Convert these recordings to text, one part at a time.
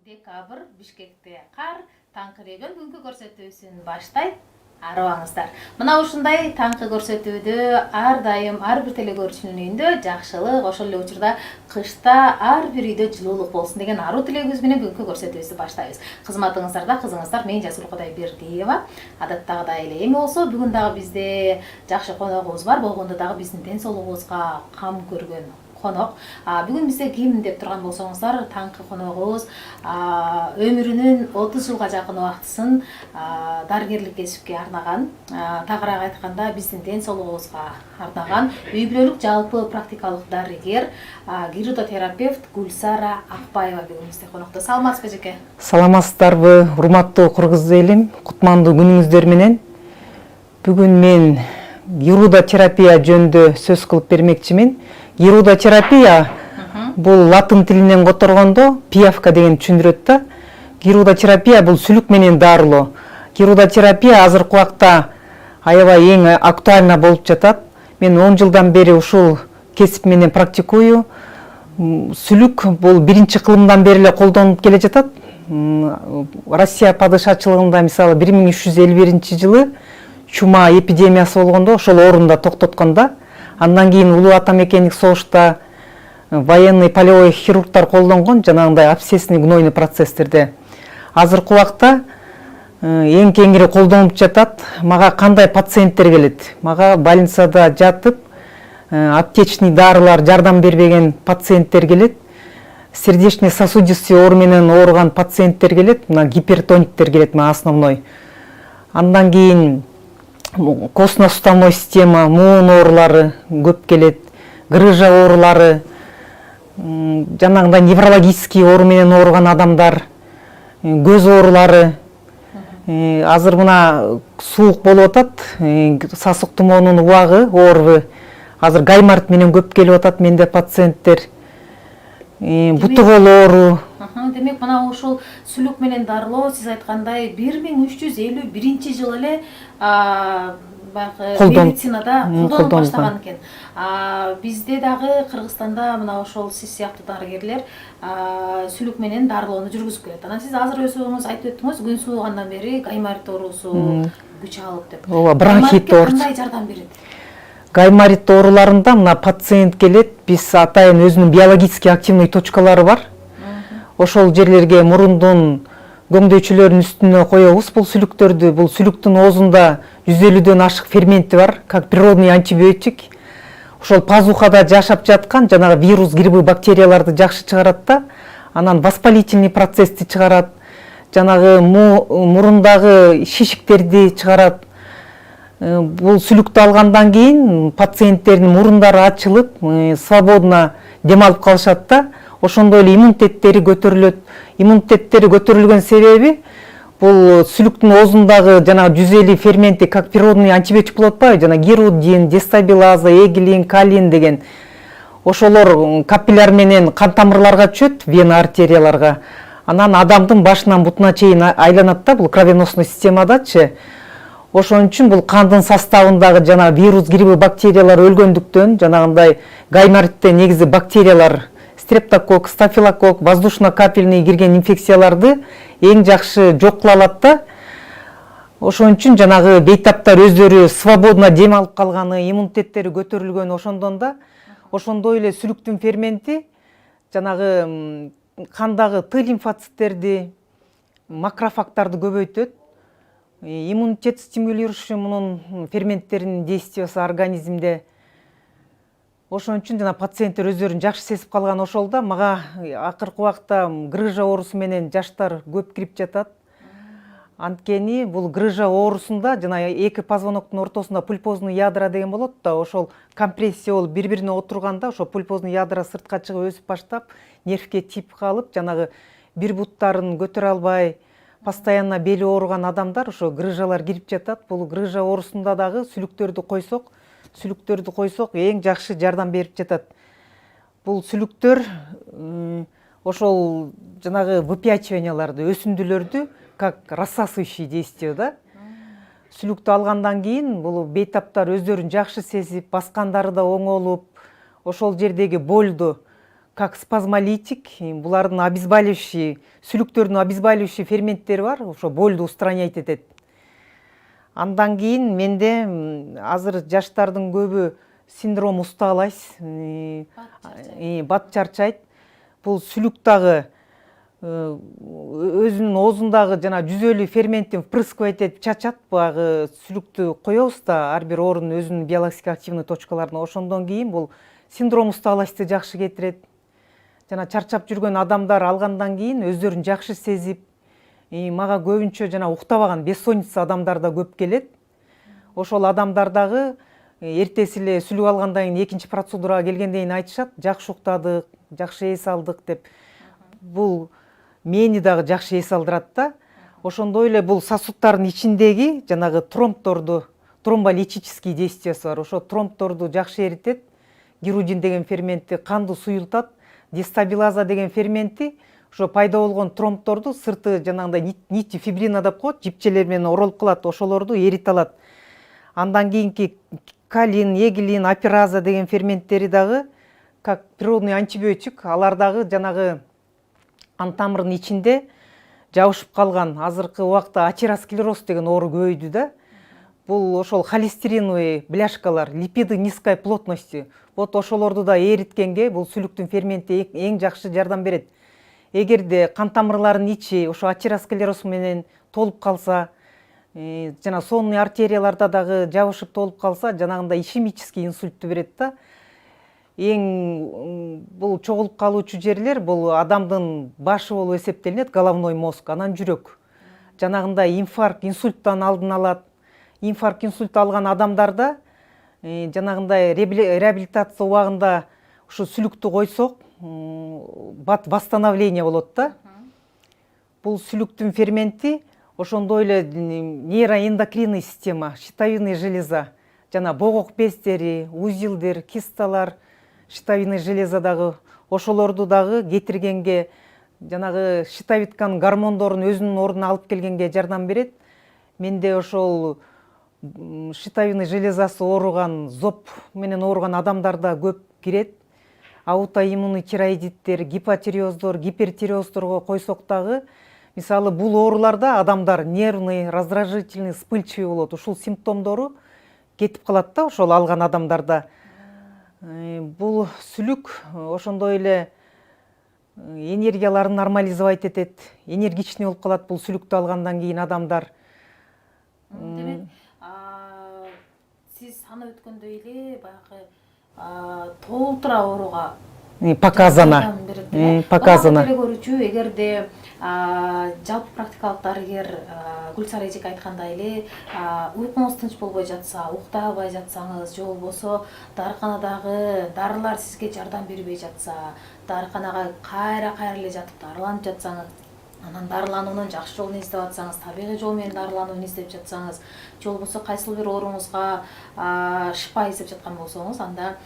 Декабрь Бишкекте кар таңкы реген бүгүнкү көрсөтүүсүн баштайт. Арыбаңыздар. Мына ушундай таңкы көрсөтүүдө ар дайым ар бир телекөрүүчүнүн үйүндө жакшылык, ошол эле учурда кышта ар бир үйдө жылуулук болсун деген аруу тилегибиз менен бүгүнкү көрсөтүүбүздү баштайбыз. Кызматыңыздарда кызыңыздар мен Жасыл Кудайбердиева. Адаттагыдай эле эми болсо бүгүн дагы бизде жакшы коногубуз бар. Болгондо дагы биздин ден соолугубузга кам көргөн конок. Бүгүн бизде ким деп турган болсоңуздар, таңкы коногубуз өмүрүнүн 30 жылга жакын убактысын дарыгерлик кесипке арнаган, тагыраак айтканда биздин ден соолугубузга арнаган үй бүлөлүк жалпы практикалык дарыгер, гирудотерапевт Гүлсара Акбаева бүгүн бизде конокто. Саламатсызбы эжеке? Саламатсыздарбы, урматтуу кыргыз элим, кутмандуу күнүңүздөр менен. Бүгүн мен гирудотерапия жөнүндө сөз кылып бермекчимин. Гирудотерапия бул латын тилинен которгондо пиявка деген түшүндүрөт да. Гирудотерапия бул сүлүк менен дарылоо. Гирудотерапия азыркы убакта аябай эң актуально болуп жатат. Мен 10 жылдан бери ушул кесип менен практикую. Сүлүк бул биринчи кылымдан бери эле колдонулуп келе жатат. Россия падышачылыгында мисалы 1351 жылы чума эпидемиясы болгондо ошол орунда токтотконда, андан кийин улуу ата мекендик согушта военный полевой хирургтар колдонгон жанагындай абсцессный гнойный процесстерде. Азыркы убакта эң кеңири колдонулуп жатат. Мага кандай пациенттер келет? Мага больницада жатып, аптечный дарылар жардам бербеген пациенттер келет. Сердечно-сосудистый оору менен ооруган пациенттер келет. Мына гипертониктер келет, мына основной. Андан кийин костно-суставной система, муун оорулары көп келет, грыжа оорулары, жанагындай неврологический оору менен ооруган адамдар, көз оорулары. Азыр мына суук болуп атат, сасык тумоонун убагы, ОРВ. Азыр гайморит менен көп келип атат менде пациенттер. Буту кол оору. Демек, мына ошол сүлүк менен дарылоо сиз айткандай 1351 жылы эле медицинада колдонуп баштаган экен. Бизде дагы Кыргызстанда мына ошол сиз сыяктуу дарыгерлер сүлүк менен дарылоону жүргүзүп келет. Анан сиз азыр өзүңүз айтып өттүңүз, күн суугандан бери гайморит оорусу күч алып деп. Ооба, бронхит оорусу. Кандай жардам берет? Гайморит ооруларында мына пациент келет, биз атайын өзүнүн биологически активный точкалары бар. Ошол жерлерге мурундун көңдөйчөлөрүнүн үстүнө коебуз бул сүлүктөрдү. Бул сүлүктүн оозунда 150дөн ашык ферменти бар, как природный антибиотик. Ошол пазухада жашап жаткан жанагы вирус, грибы, бактерияларды жакшы чыгарат да, анан воспалительный процессти чыгарат, жанагы мурундагы шишиктерди чыгарат. Бул сүлүктү алгандан кийин пациенттердин мурундары ачылып, свободно дем алып калышат да. Ошондой эле иммунитеттери көтөрүлөт. Иммунитеттери көтөрүлгөн себеби бул сүлүктүн оозундагы жана 150 ферменти как природный антибиотик болот атпайбы? Жана герудин, дестабилаза, эгилин, калин деген. Ошолор капилляр менен кан тамырларга түшөт, вена артерияларга. Анан адамдын башынан бутуна чейин айланат да, бул кровеносный системадачы. Ошон үчүн бул кандын составындагы жана вирус, грибы, бактериялар өлгөндүктөн, жанагындай гайморитте негизи бактериялар, стрептокок, стафилокок, воздушно-капельный кирген инфекцияларды эң жакшы жок кыла алат да. Ошон үчүн жанагы бейтаптар өздөрү свободно дем алып калганы, иммунитеттери көтөрүлгөн ошондон да, ошондой эле сүлүктүн ферменти жанагы кандагы Т лимфоциттерди, макрофагтарды көбөйтөт. Иммунитет стимулирующий мунун ферменттеринин действиясы организмде. Ошон үчүн жана пациенттер өздөрүн жакшы сезип калган ошол да. Мага акыркы убакта грыжа оорусу менен жаштар көп кирип жатат. Анткени бул грыжа оорусунда жана эки позвоноктун ортосунда пульпозный ядра деген болот да, ошол компрессия болуп бири-бирине отурганда ошол пульпозный ядра сыртка чыгып өсүп баштап, нервке тип калып, жанагы бир буттарын көтөрө албай, постоянно бели ооруган адамдар ошо грыжалар кирип жатат. Бул грыжа оорусунда дагы сүлүктөрдү койсок эң жакшы жардам берип жатат. Бул сүлүктөр ошол жанагы выпячиванияларды, өсүндүлөрдү как рассасывающий действие да. Сүлүктү алгандан кийин бул бейтаптар өздөрүн жакшы сезип, баскандары да оңолуп, ошол жердеги болду как спазмолитик, булардын обезболивающий, сүлүктөрдүн обезболивающий ферменттери бар, ошо бойлду устранять этет. Андан кийин менде азыр жаштардын көбү синдром усталость, бат чарчайт. Бул сүлүк дагы өзүнүн оозундагы жана жүзөлүү ферменттин впрыскивать этип чачат. Баягы сүлүктү коебуз да ар бир оорунун өзүнүн биологически активный точкаларына. Ошондон кийин бул синдром усталостьти жакшы кетирет. Жана чарчап жүргөн адамдар алгандан кийин өздөрүн жакшы сезип, мага көбүнчө жана уктабаган бессонница адамдар да көп келет. Ошол адамдар дагы эртеси эле сүлүк алгандан кийин экинчи процедурага келгенден кийин айтышат, жакшы уктадык, жакшы эс алдык деп. Бул мени дагы жакшы эс алдырат да. Ошондой эле бул сосудтардын ичиндеги жанагы тромбторду, тромболитический действиясы бар. Ошо тромбторду жакшы эритет. Гирудин деген ферментти канды суюлтат. Дестабилаза деген ферменти ошо пайда болгон тромбторду сырты жанагындай нити фибрина деп коет, жипчелер менен оролуп калат, ошолорду эрите алат. Андан кийинки калин, эгилин, апераза деген ферменттери дагы как природный антибиотик, алар дагы жанагы ан тамырдын ичинде жабышып калган азыркы убакта атеросклероз деген оору көбөйдү да. Бул ошол холестериновый бляшкалар, липиды низкой плотности. Вот ошолорду да эриткенге бул сүлүктүн ферменти эң жакшы жардам берет. Эгерде кан тамырларынын ичи ошо атеросклероз менен толуп калса, жана сонный артерияларда дагы жабышып толуп калса, жанагындай ишемический инсультту берет да. Эң бул чогулуп калуучу жерлер бул адамдын башы болуп эсептелинет, головной мозг, анан жүрөк. Жанагындай инфаркт, инсульттан алдын алат. Инфаркт, инсульт алган адамдарда жанагындай реабилитация убагында ушу сүлүктү койсок, восстановление болот да. Бул сүлүктүн ферменти ошондой эле нейроэндокринный система, щитовидная железа, жана богок бездери, узилдер, кисталар, щитовидная железа дагы ошолорду дагы кетиргенге, жанагы щитовидканын гормондорун өзүнүн ордуна алып келгенге жардам берет. Менде ошол щитовидный железасы ооруган, зоб менен ооруган адамдарда көп кирет. Аутоиммунный тироидиттер, гипотиреоздор, гипертиреоздорго койсок дагы, мисалы бул ооруларда адамдар нервный, раздражительный, вспыльчивый болот. Ушул симптомдору кетип калат да ошол алган адамдарда. Бул сүлүк ошондой эле энергияларын нормализовать этет, энергичный болуп калат бул сүлүктү алгандан кийин адамдар. Демек, сиз санап өткөндөй эле баягы толтура ооруга показано. Показано. Көрүүчү, эгерде жалпы практикалык дарыгер Гүлсара эжеке айткандай эле уйкуңуз тынч болбой жатса, уктай албай жатсаңыз, же болбосо дарыканадагы дарылар сизге жардам бербей жатса, дарыканага кайра эле жатып дарыланып жатсаңыз, анан дарылануунун жакшы жолун издеп атсаңыз, табигый жол менен дарыланууну издеп жатсаңыз, же болбосо кайсыл бир ооруңузга шифа издеп жаткан болсоңуз, анда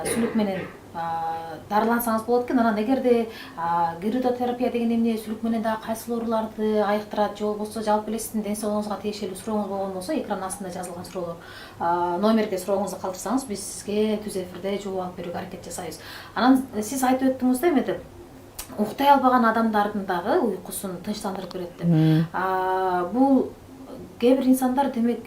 сүлүк менен дарылансаңыз болот экен. Анан эгерде гирудотерапия деген эмне сүлүк менен дагы кайсыл ооруларды айыктырат, же болбосо жалпы эле сиздин ден соолугуңузга тиешелүү сурооңуз болгон болсо, экран астында жазылган суроолор номерге сурооңузду калтырсаңыз, биз сизге түз эфирде жооп алып берүүгө аракет жасайбыз. Анан сиз айтып өттүңүз да эметип, уктай албаган адамдардын дагы уйкусун тынчтандырып берет деп. Бул кээ бир инсандар демек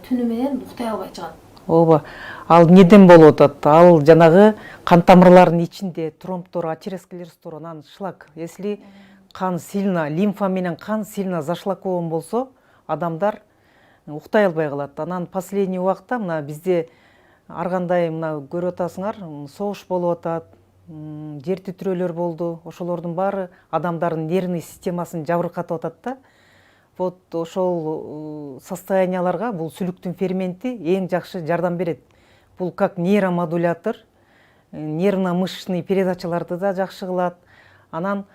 түнү менен уктай албай чыгат. Ооба. Ал неден болуп атат? Ал жанагы кан тамырларынын ичинде тромбтор, атеросклероздор, анан шлак. Если кан сильно, лимфа менен кан сильно зашлакован болсо, адамдар уктай албай калат. Анан последний убакта мына бизде ар кандай мына көрүп атасыңар, согуш болуп атат, жер титирөөлөр болду. Ошолордун баары адамдардын нервный системасын жабыркатып атат да. Вот ошол состоянияларга бул сүлүктүн ферменти эң жакшы жардам берет. Бул как нейромодулятор, нервно-мышечный передачаларды да жакшы кылат. Анан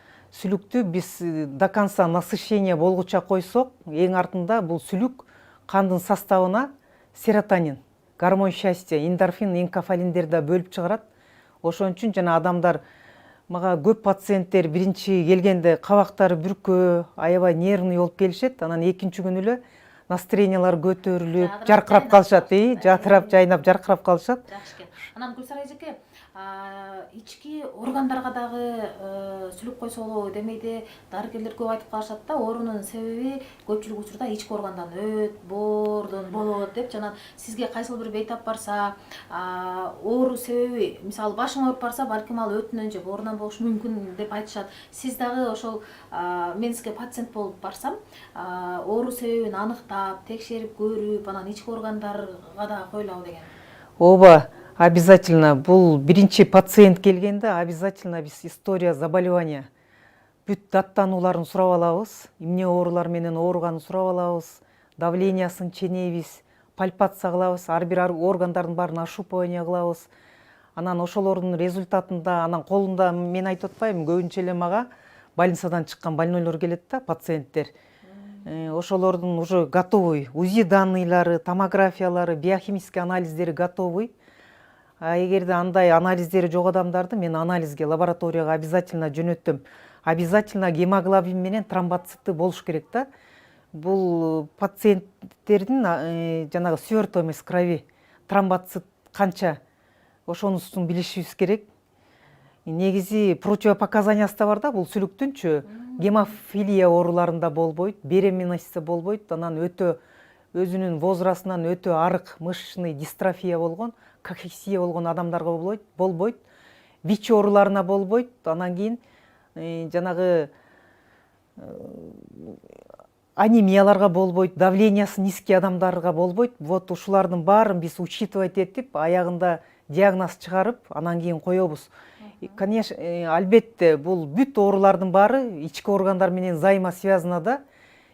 сүлүктү биз до конца насыщение болгуча койсок, эң артында бул сүлүк кандын составына серотонин, гормон счастья, эндорфин, энкофалиндер да бөлүп чыгарат. Ошон үчүн жана адамдар, мага көп пациенттер биринчи келгенде кабактары бүркөө, аябай нервный болуп келишет. Анан экинчи күнү эле настроениялары көтөрүлүп, Жадырап, жаркырап жайнап калышат, калышат. жадырап, жайнап, жаркырап калышат. Жакшы экен. Анан Гүлсара эжеке, ички органдарга дагы сүлүк койсо болобу демейди. Дарыгерлер көп айтып калышат да, оорунун себеби көпчүлүк учурда ички органдан боордон болот деп. Жана сизге кайсыл бир бейтап барса, оору себеби, мисалы башың ооруп барса, балким ал өтүнөн же боорунан болушу мүмкүн деп айтышат. Сиз дагы ошол мен сизге пациент болуп барсам, оору себебин аныктап, текшерип көрүп, анан ички органдарга дагы коюлабы деген. Ооба, обязательно. Бул биринчи пациент келгенде обязательно биз история заболевания, бүт даттанууларын сурап алабыз, эмне оорулар менен ооруганын сурап алабыз, давлениясын ченейбиз, пальпация кылабыз, ар бир органдардын баарын ощупывание кылабыз. Анан ошолордун результатында, анан колунда мен айтып атпаймынбы, көбүнчө эле мага больницадан чыккан больнойлор келет да, пациенттер. Ошолордун уже готовый УЗИ данныйлары, томографиялары, биохимический анализдери готовый. А эгерде андай анализдери жок адамдарды мен анализге, лабораторияга обязательно жөнөттүм. Обязательно гемоглобин менен тромбоциты болуш керек да. Бул пациенттердин жанагы свертоемость крови, тромбоцит канча, ошонусун билишибиз керек. Негизи противопоказаниясы да бар да, бул сүлүктүнчү гемофилия ооруларында болбойт, беременностьта болбойт, анан өтө өзүнүн возрастынан өтө арык мышечный дистрофия болгон, кахексия болгон адамдарга болбойт, ВИЧ ооруларына болбойт, анан кийин жанагы анемияларга болбойт, давлениясы низкий адамдарга болбойт. Вот ушулардын баарын биз учитывать этип, аягында диагноз чыгарып, анан кийин коебуз. Конечно, албетте, бул бүт оорулардын баары ички органдар менен взаимосвязано да.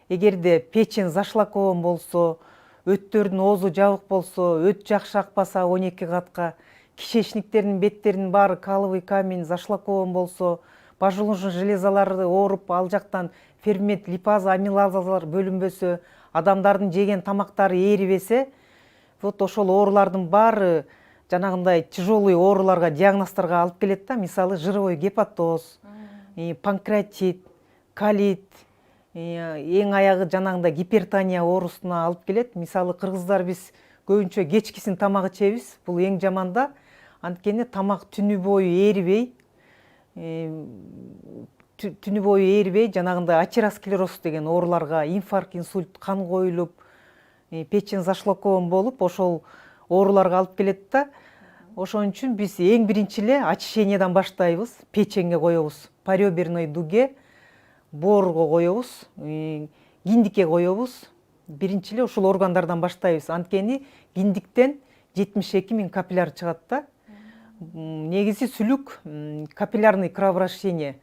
Эгерде печень зашлакован болсо, өттөрдүн оозу жабык болсо, өт жакшы акпаса 12 катка, кишечниктердин беттеринин баары каловый камень зашлакован болсо, поджелудочный железалары ооруп, ал жактан фермент, липаза, амилазалар бөлүнбөсө, адамдардын жеген тамактары ээрибесе, вот ошол оорулардын баары жанагындай тяжелый ооруларга, диагноздорго алып келет да. Мисалы жировой гепатоз, панкреатит, колит, эң аягы жанагындай гипертония оорусуна алып келет. Мисалы кыргыздар биз көбүнчө кечкисин тамак ичебиз. Бул эң жаман да. Анткени тамак түнү бою ээрибей, жанагындай атеросклероз деген ооруларга, инфаркт, инсульт, кан коюлуп, печень зашлакован болуп, ошол ооруларга алып келет да. Ошон үчүн биз эң биринчи эле очищениядан баштайбыз, печеньге коебуз, пореберной дуге, боорго коебуз, киндикке коебуз. Биринчи эле ушул органдардан баштайбыз. Анткени киндиктен 72 000 капилляр чыгат да. Негизи сүлүк капиллярный кровообращение,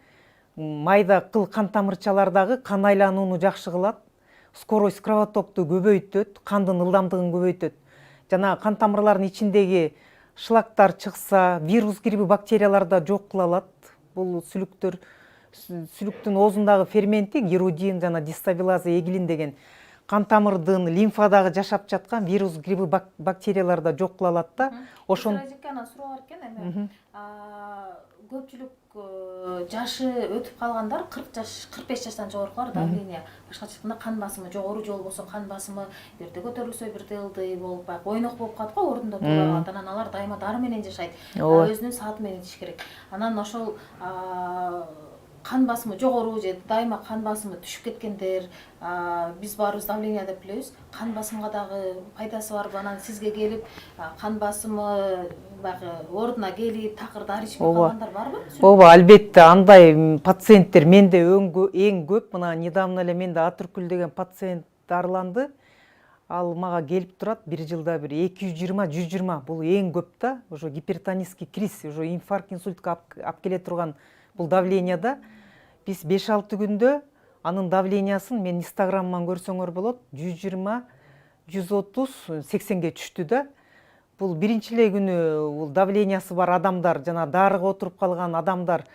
майда кыл кан тамырчалардагы кан айланууну жакшы кылат, скорость кровотокту көбөйтөт, кандын ылдамдыгын көбөйтөт. Жана кан тамырлардын ичиндеги шлактар чыкса, вирус, грибы, бактериялар да жок кыла алат. Бул сүлүктүн оозундагы ферменти гирудин жана дистабилаза эгилин деген кан тамырдын лимфадагы жашап жаткан вирус, грибы, бактериялар да жок кыла алат да. Ошон анан суроо бар экен эми. Көпчүлүк жашы өтүп калгандар 40 жаш, 45 жаштан жогорукулар давление, башкача айтканда кан басымы жогору же болбосо кан басымы бирде көтөрүлсө бирде ылдый болуп, баягы ойнок болуп калат го, ордунда туруп алат. Анан алар дайыма дары менен жашайт. Өзүнүн сааты менен ичиш керек. Анан ошол кан басымы жогору же дайыма кан басымы түшүп кеткендер, биз баарыбыз давление деп билебиз. Кан басымга дагы пайдасы барбы? Анан сизге келип кан басымы баягы ордуна келип такыр дары ичпей калгандар барбы? Ооба, албетте, андай пациенттер менде эң көп. Мына недавно эле менде Атүркүл деген пациент дарыланды. Ал мага келип турат, бир жылда бир 220-120. Бул эң көп да. Уже гипертонический криз, уже инфаркт, инсультка алып келе турган бул давление да. Биз 5-6 күндө анын давлениясын мен Инстаграмдан көрсөңөр болот, 120, 130, 80ге түштү да. Бул биринчи эле күнү бул давлениясы бар адамдар, жана дарыга отуруп калган адамдар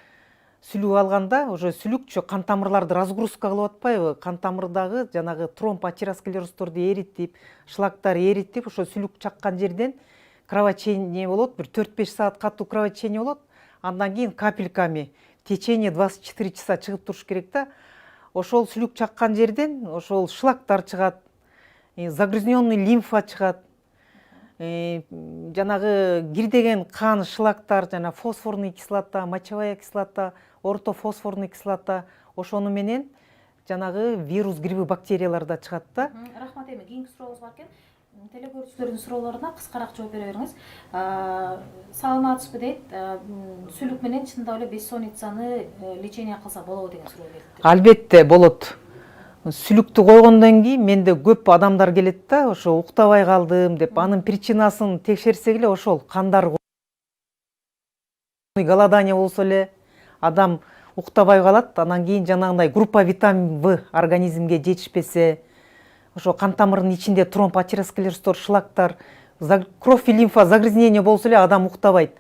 сүлүк алганда, уже сүлүкчү кан тамырларды разгрузка кылып атпайбы? Кан тамырдагы жанагы тромб, атеросклероздорду эритип, шлактар эритип, ошо сүлүк чаккан жерден кровотечение болот, бир 4-5 саат катуу кровотечение болот. Андан кийин капельками в течение 24 часа чыгып туруш керек да. Ошол сүлүк чаккан жерден ошол шлактар чыгат. загрязненный лимфа чыгат, жанагы кирдеген кан шлактар, жана фосфорный кислота, мочевая кислота, ортофосфорный кислота, ошону менен жанагы вирус, грибы, бактериялар да чыгат да. Рахмат, эми кийинки сурообуз бар экен. Телекөрүүчүлөрдүн суроолоруна кыскараак жооп бере бериңиз. Саламатсызбы дейт, сүлүк менен чындап эле бессонницаны лечение кылса болобу деген суроо келип. Албетте болот. Сүлүктү койгондон кийин менде көп адамдар келет да, ошо уктабай калдым деп, анын причинасын текшерсек эле ошол кандар голодание болсо эле адам уктабай калат, анан кийин жанагындай группа витамин В организмге жетишпесе, ошо кан тамырынын ичинде тромб, атеросклеростор, шлактар, кровь и лимфа загрязнение болсо эле адам уктабайт.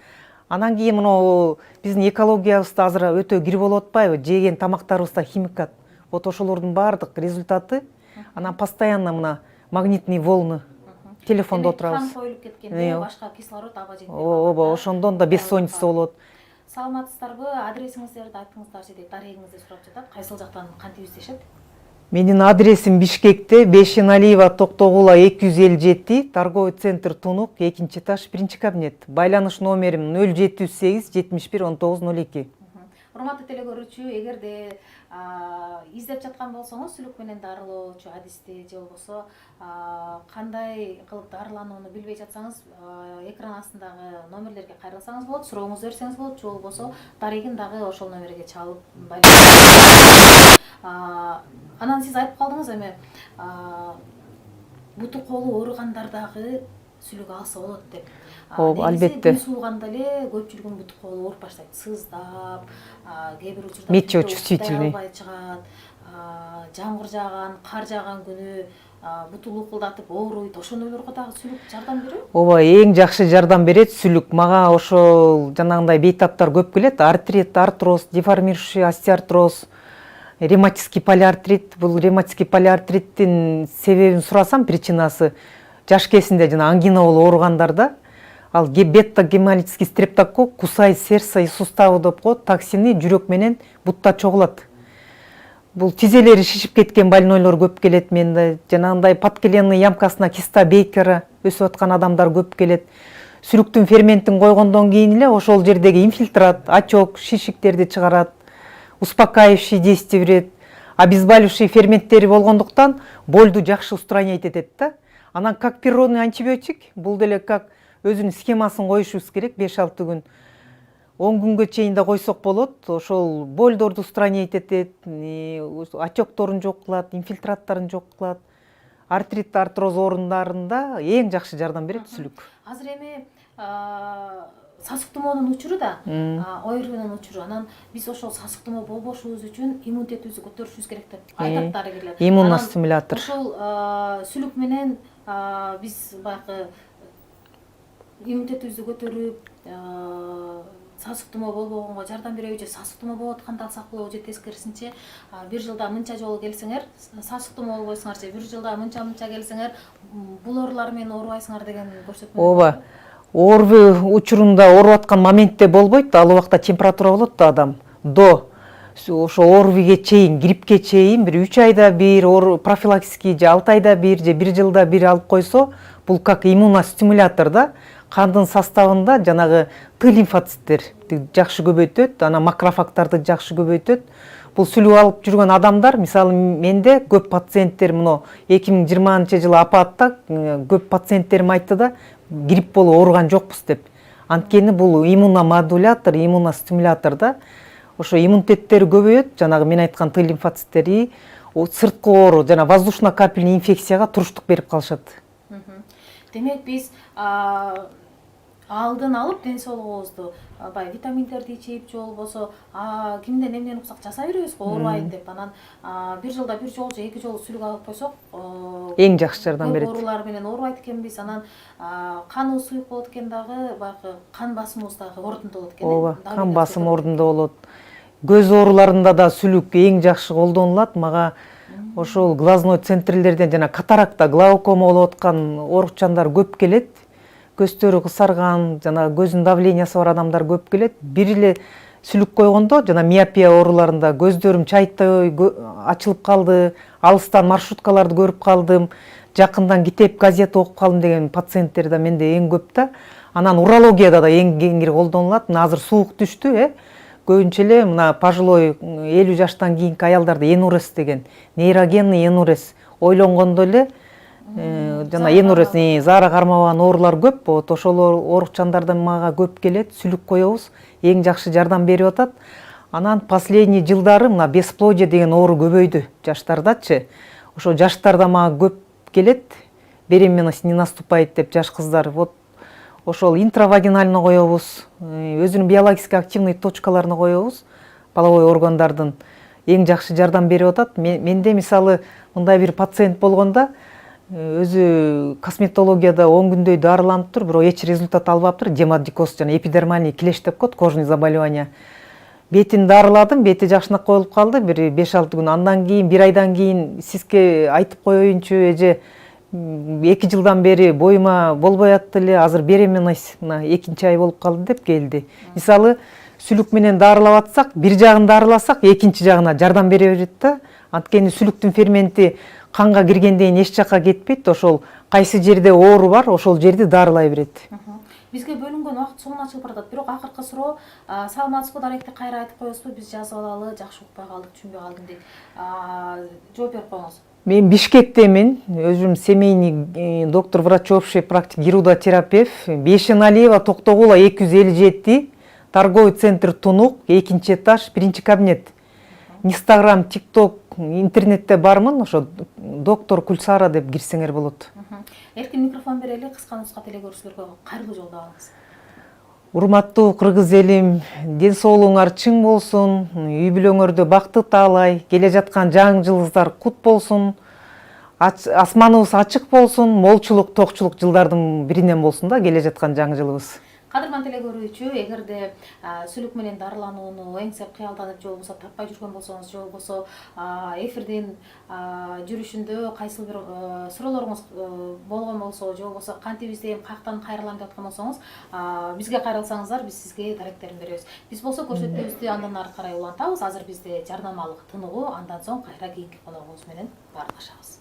Анан кийин мына биздин экологиябызда азыр өтө кирип болуп атпайбы, жеген тамактарыбызда химикат. Вот ошолордун баардык результаты, анан постоянно мына магнитный волны телефондо отурабыз. Кан коюлуп кеткенде башка кислород аба жетпей. Ооба, ошондон да бессонница болот. Саламатсыздарбы? Адресиңиздерди айтыңыздарчы дейт, дарегиңизди сурап жатат. Кайсыл жактан кантип издешет? Менин адресим Бишкекте, Бешеналиева Токтогула 257, торговый центр Тунук, 2-этаж, 1 кабинет. Байланыш номерим 0708 71 1902. Урматтуу телекөрүүчү, эгерде издеп жаткан болсоңуз, сүлүк менен дарылоочу адисти же болбосо кандай кылып дарыланууну билбей жатсаңыз, экран астындагы номерлерге кайрылсаңыз болот, сурооңузду берсеңиз болот, же болбосо дарегин дагы ошол номерге чалып байланышып. Анан сиз айтып калдыңыз эми буту колу ооругандардагы сүлүк алса болот деп. Албетте. Күн сууганда эле көпчүлүгүнүн буту колу ооруп баштайт, сыздап, кээ бир учурда метеочувствительный чыгат, жамгыр жааган, кар жааган күнү буту лукулдатып ооруйт. Ошондойлорго дагы сүлүк жардам береби? Ооба, эң жакшы жардам берет сүлүк. Мага ошол жанагындай бейтаптар көп келет, артрит, артроз, деформирующий остеартроз, ревматический полиартрит. Бул ревматический полиартриттин себебин сурасам, причинасы жаш кезинде жана ангина болуп ооругандарда, ал бета-гемолитический стрептококк кусай сердца и суставы деп коет, токсини жүрөк менен бутта чогулат. Бул тизелери шишип кеткен больнойлор көп келет менде, жанагындай подколенный ямкасына киста Бейкера өсүп аткан адамдар көп келет. Сүлүктүн ферментин койгондон кийин эле ошол жердеги инфильтрат, очок, шишиктерди чыгарат, успокаивающий действие берет, обезболивающий ферменттери болгондуктан болду жакшы устранять этет да. Анан как природный антибиотик, бул деле как өзүнүн схемасын коюшубуз керек, 5-6 күн. 10 күнгө чейин да койсок болот, ошол болдорду устранять этет, очокторун жок кылат, инфильтраттарын жок кылат. Артрит, артроз орундарында эң жакшы жардам берет сүлүк. Азыр эми сасык тумоонун учуру да, ОРВИнин учуру. Анан биз ошол сасык тумоо болбошубуз үчүн иммунитетибизди көтөрүшүбүз керек деп айтат дарыгерлер. Иммуностимулятор. Ошол сүлүк менен биз баягы иммунитетибизди көтөрүп, сасык тумоо болбогонго жардам береби, же сасык тумоо болуп атканда алсак болобу, же тескерисинче бир жылда мынча жолу келсеңер сасык тумоо болбойсуңар, же бир жылда мынча келсеңер бул оорулар менен оорубайсыңар деген көрсөтмө. Ооба. ОРВИ учурунда ооруп аткан моментте болбойт, ал убакта температура болот да адам. До ошо ОРВИге чейин, гриппке чейин бир 3 айда бир, профилактический же 6 айда бир, же 1 жылда бир алып койсо, бул как иммуностимулятор да. Кандын составында жанагы Т лимфоциттерди жакшы көбөйтөт, анан макрофагтарды жакшы көбөйтөт. Бул сүлүк алып жүргөн адамдар, мисалы менде көп пациенттер муну 2020-жылы апатта көп пациенттерим айтты да, грипп болуп ооруган жокпуз деп. Анткени бул иммуномодулятор, иммуностимулятор да. Ошо иммунитеттери көбөйөт, жанагы мен айткан Т лимфоциттери сырткы оору, жана воздушно-капельный инфекцияга туруштук берип калышат. Демек биз алдын алып ден соолугубузду бай витаминдерди ичип, же болбосо кимден эмнени уксак жасай беребиз го, оорубайын деп. Анан бир жылда бир жолу же 2 жолу сүлүк алып койсок, эң жакшы жардам берет. Оорулар менен оорубайт экенбиз. Анан каныбыз суюк болот экен дагы, баягы кан басымыбыз дагы ордунда болот экен. Ооба, кан басым ордунда болот. Көз ооруларында да сүлүк эң жакшы колдонулат. Мага ошол глазной центрлерден жана катаракта, глаукома болуп аткан оорукчандар көп келет. Көздөрү кысарган, жана көзүнүн давлениясы бар адамдар көп келет. Бир эле сүлүк койгондо, жана миопия ооруларында көздөрүм чайтай ачылып калды, алыстан маршруткаларды көрүп калдым, жакындан китеп газета окуп калдым деген пациенттер да менде эң көп да. Анан урологияда да эң кеңири колдонулат. Мына азыр суук түштү, көбүнчө эле мына пожилой 50 жаштан кийинки аялдарда энурез деген, нейрогенный энурез ойлонгондо эле жана энурез заара кармабаган оорулар көп. Вот ошол оорукчандардан мага көп келет. Сүлүк коебуз, эң жакшы жардам берип атат. Анан последний жылдары мына бесплодие деген оору көбөйдү жаштардачы. Ошо жаштарда мага көп келет. Беременность не наступает деп жаш кыздар. Вот ошол интравагинально коебуз, өзүнүн биологически активный точкаларына коебуз. Половой органдардын эң жакшы жардам берип атат. Менде мисалы мындай бир пациент болгондо өзү косметологияда 10 күндөй дарыланып тур, бирок эч результат албаптыр. Демодикоз жана эпидермальный клеш деп коет, кожный заболевание. Бетин дарыладым, бети жакшынак коюлуп калды, бир 5-6 күн. Андан кийин, 1 айдан кийин сизге айтып коеюнчу, эже 2 жылдан бери боюма болбой атты эле, азыр беременность мына 2-нчи ай болуп калды деп келди. Мисалы, сүлүк менен дарылап атсак, бир жагын дарыласак, экинчи жагына жардам бере берет да. Анткени сүлүктүн ферменти канга киргенден эч жакка кетпейт. Ошол кайсы жерде оору бар, ошол жерди дарылай берет. Бизге бөлүнгөн убакыт соңуна чыгып баратат. Бирок акыркы суроо, саламатсызбы, даректи кайра айтып коесузбу? Биз жазып алалы, жакшы укпай калдык, түшүнбөй калдым дейт. Жооп берип коюңуз. Мен Бишкектемин. Өзүм семейный доктор врач общий практик гирудотерапевт. Бейшеналиева Токтогула 257, торговый центр Тунук, 2-нчи этаж, 1-нчи кабинет. Инстаграм, ТикТок, интернетте бармын, ошо доктор Кульсара деп кирсеңер болот. Эркин микрофон берели, кыска нуска телекөрүүчүлөргө кайрылуу жолдобуңуз. Урматтуу кыргыз элим, ден соолугуңар чың болсун, үй бүлөңөрдө бактык таалай, келе жаткан жаңы жылыңыздар кут болсун, асманыбыз ачык болсун, молчулук, токчулук жылдардын биринен болсун да келе жаткан жаңы жылыбыз. Кадырман телекөрүүчү, эгерде сүлүк менен дарыланууну эңсеп кыялданып же болбосо таппай жүргөн болсоңуз, же болбосо эфирдин жүрүшүндө кайсы бир суроолоруңуз болгон болсо, же болбосо кантип издейм, каяктан кайрылам деп аткан болсоңуз, бизге кайрылсаңыздар, биз сизге даректерин беребиз. Биз болсо көрсөтүүбүздү андан ары карай улантабыз. Азыр бизде жарнамалык тыныгуу, андан соң кайра кийинки коногубуз менен баарлашабыз.